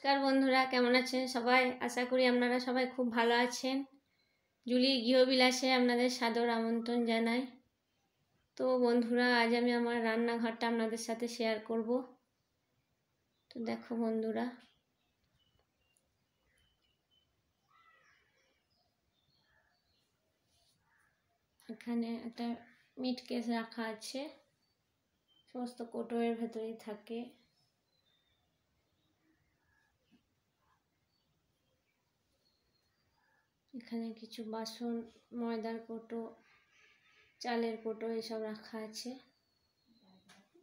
নমস্কার বন্ধুরা, কেমন আছেন সবাই? আশা করি আপনারা সবাই খুব ভালো আছেন। জুলির গৃহবিলাসে আপনাদের সাদর আমন্ত্রণ জানাই। তো বন্ধুরা, আজ আমি আমার রান্নাঘরটা আপনাদের সাথে শেয়ার করব। তো দেখো বন্ধুরা, এখানে একটা মিট কেস রাখা আছে, সমস্ত কৌটোর ভেতরেই থাকে। এখানে কিছু বাসন, ময়দার কৌটো, চালের কৌটো এসব রাখা আছে।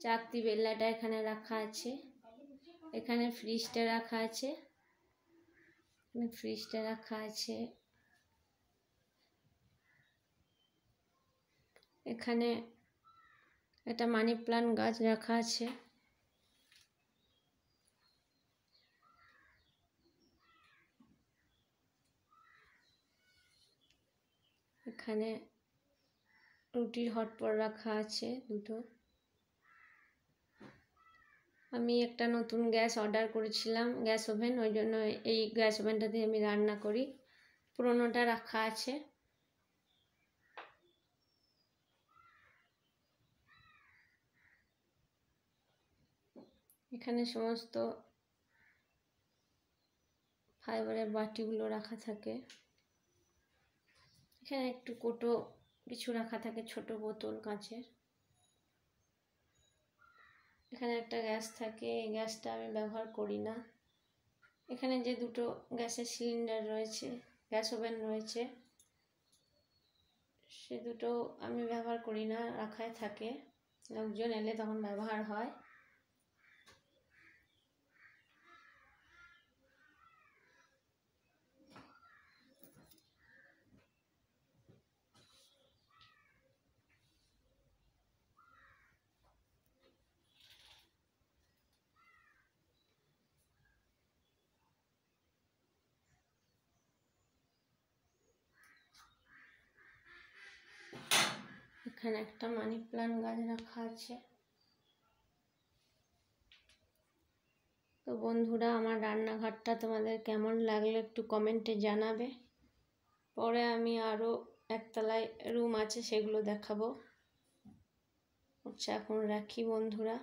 চাকতি বেল্লাটা এখানে রাখা আছে। এখানে ফ্রিজটা রাখা আছে, এখানে একটা মানি প্লান্ট গাছ রাখা আছে। এখানে রুটির হটপট রাখা আছে দুটো। আমি একটা নতুন গ্যাস অর্ডার করেছিলাম, গ্যাস ওভেন, ওই জন্য এই গ্যাস ওভেনটাতে আমি রান্না করি। পুরোনোটা রাখা আছে। এখানে সমস্ত ফাইবারের বাটিগুলো রাখা থাকে। এখানে একটু কৌটো কিছু রাখা থাকে, ছোট বোতল কাঁচের। এখানে একটা গ্যাস থাকে, এই গ্যাসটা আমি ব্যবহার করি না। এখানে যে দুটো গ্যাসের সিলিন্ডার রয়েছে, গ্যাস ওভেন রয়েছে, সে দুটো আমি ব্যবহার করি না, রাখাই থাকে। লোকজন এলে তখন ব্যবহার হয়। এখানে একটা মানি প্লান্ট গাছ রাখা আছে। তো বন্ধুরা, আমার রান্নাঘরটা তোমাদের কেমন লাগলো একটু কমেন্টে জানাবে। পরে আমি আরও একতলায় রুম আছে, সেগুলো দেখাবো। আচ্ছা, এখন রাখি বন্ধুরা।